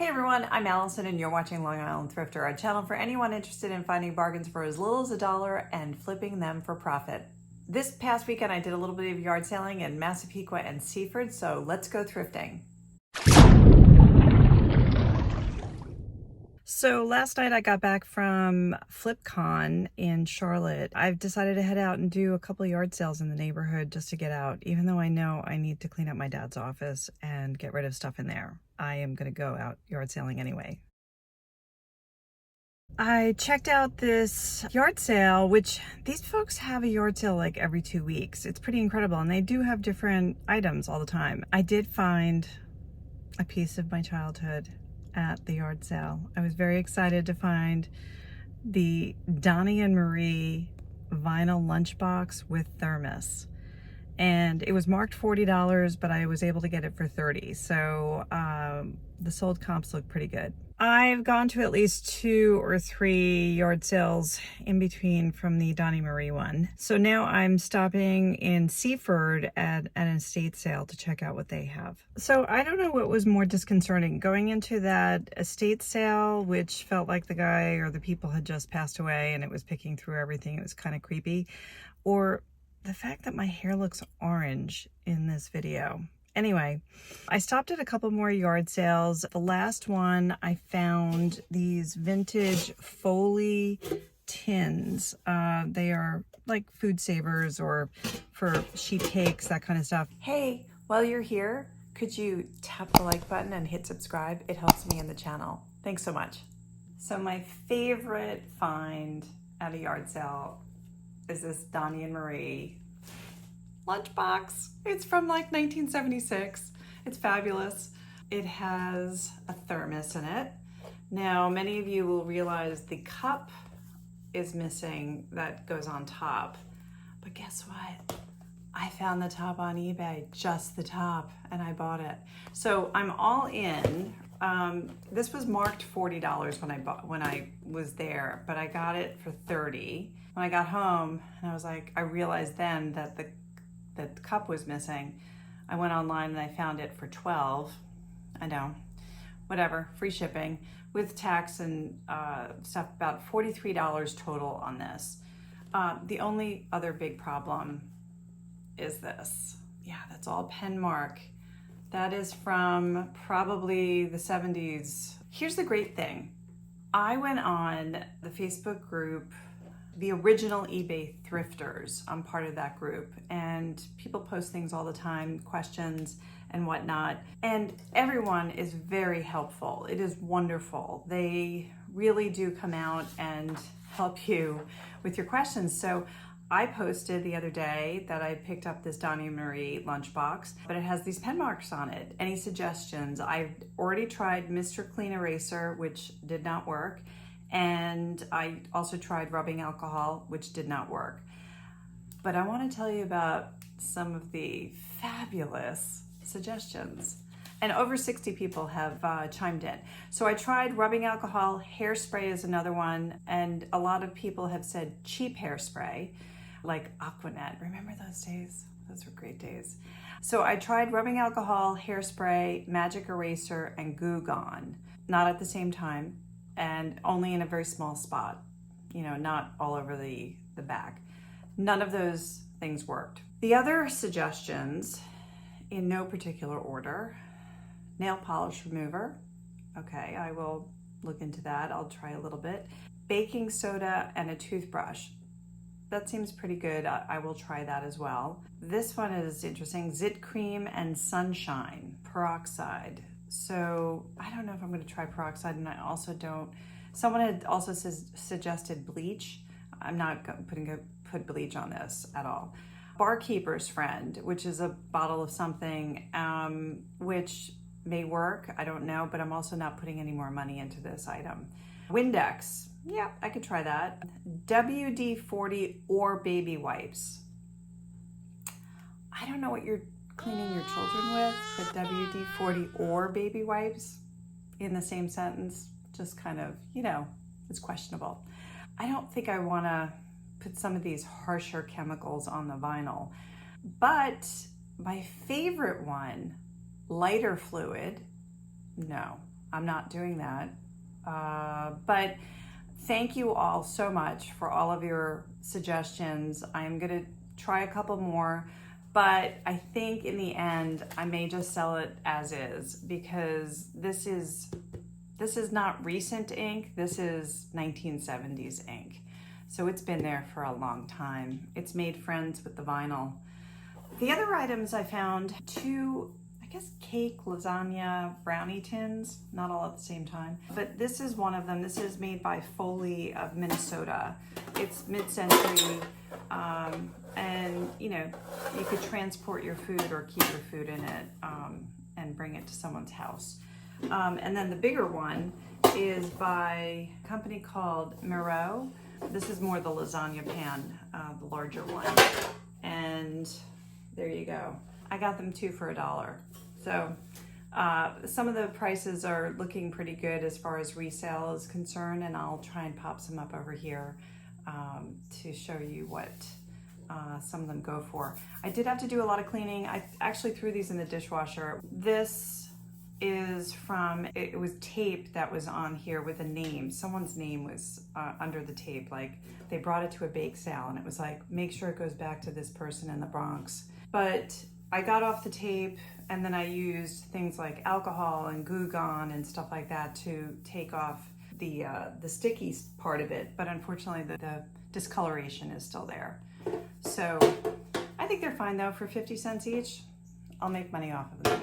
Hey everyone, I'm Allison and you're watching Long Island Thrifter, a channel for anyone interested in finding bargains for as little as $1 and flipping them for profit. This past weekend I did a little bit of yard selling in Massapequa and Seaford, so let's go thrifting. So last night I got back from FlipCon in Charlotte. I've decided to head out and do a couple yard sales in the neighborhood just to get out, even though I know I need to clean up my dad's office and get rid of stuff in there. I am going to go out yard selling anyway. I checked out this yard sale, which these folks have a yard sale like every 2 weeks. It's pretty incredible, and they do have different items all the time. I did find a piece of my childhood at the yard sale. I was very excited to find the Donny Marie vinyl lunchbox with thermos. And it was marked $40, but I was able to get it for $30. So the sold comps look pretty good. I've gone to at least 2 or 3 yard sales in between from the Donny Marie one. So now I'm stopping in Seaford at an estate sale to check out what they have. So I don't know what was more disconcerting, going into that estate sale, which felt like the guy or the people had just passed away and it was picking through everything. It was kind of creepy. Or the fact that my hair looks orange in this video. Anyway, I stopped at a couple more yard sales. The last one, I found these vintage Foley tins. They are like food savers or for sheet cakes, that kind of stuff. Hey, while you're here, could you tap the like button and hit subscribe? It helps me in the channel. Thanks so much. So my favorite find at a yard sale is this Donny Marie lunchbox. It's from like 1976. It's fabulous. It has a thermos in it. Now, many of you will realize the cup is missing that goes on top. But guess what? I found the top on eBay, just the top, and I bought it. So I'm all in. This was marked $40 when I was there, but I got it for $30. When I got home, and I was like, I realized then that the cup was missing. I went online and I found it for $12. I know, whatever, free shipping with tax and stuff, about $43 total on this. The only other big problem is this. Yeah, that's all pen mark. That is from probably the 70s. Here's the great thing. I went on the Facebook group, the original eBay thrifters. I'm part of that group, and people post things all the time, questions and whatnot, and everyone is very helpful. It is wonderful. They really do come out and help you with your questions. So I posted the other day that I picked up this Donny Marie lunchbox, but it has these pen marks on it. Any suggestions? I've already tried Mr. Clean Eraser, which did not work. And I also tried rubbing alcohol, which did not work. But I want to tell you about some of the fabulous suggestions. And over 60 people have chimed in. So I tried rubbing alcohol, hairspray is another one, and a lot of people have said cheap hairspray, like Aquanet. Remember those days? Those were great days. So I tried rubbing alcohol, hairspray, magic eraser, and Goo Gone. Not at the same time, and only in a very small spot, you know, not all over the back. None of those things worked. The other suggestions, in no particular order: nail polish remover. Okay, I will look into that. I'll try a little bit. Baking soda and a toothbrush. That seems pretty good. I will try that as well. This one is interesting. Zit cream and sunshine peroxide. So I don't know if I'm going to try peroxide, and I also don't. Someone had also suggested bleach. I'm not going to put bleach on this at all. Barkeeper's Friend, which is a bottle of something, which may work. I don't know, but I'm also not putting any more money into this item. Windex. Yeah, I could try that. WD-40 or baby wipes. I don't know what you're cleaning your children with, but WD-40 or baby wipes in the same sentence, just kind of, you know, it's questionable. I don't think I want to put some of these harsher chemicals on the vinyl, but my favorite one, lighter fluid. No, I'm not doing that. But thank you all so much for all of your suggestions. I'm gonna try a couple more, but I think in the end, I may just sell it as is, because this is not recent ink. This is 1970s ink. So it's been there for a long time. It's made friends with the vinyl. The other items I found, two, I guess, cake, lasagna, brownie tins, not all at the same time. But this is one of them. This is made by Foley of Minnesota. It's mid-century, and you know, you could transport your food or keep your food in it and bring it to someone's house. And then the bigger one is by a company called Miro. This is more the lasagna pan, the larger one. And there you go. I got them two for $1. So some of the prices are looking pretty good as far as resale is concerned, and I'll try and pop some up over here to show you what some of them go for. I did have to do a lot of cleaning. I actually threw these in the dishwasher. This is from, it was tape that was on here with a name. Someone's name was under the tape. Like, they brought it to a bake sale and it was like, make sure it goes back to this person in the Bronx. But I got off the tape, and then I used things like alcohol and Goo Gone and stuff like that to take off the sticky part of it. But unfortunately, the discoloration is still there. So I think they're fine though. For 50 cents each, I'll make money off of them.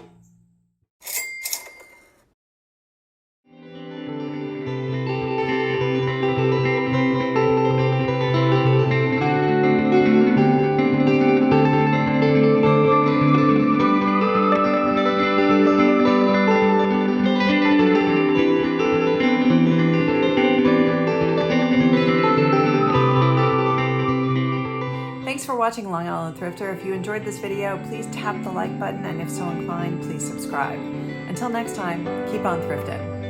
Thanks for watching, Long Island Thrifter. If you enjoyed this video, please tap the like button, and if so inclined, please subscribe. Until next time, keep on thrifting.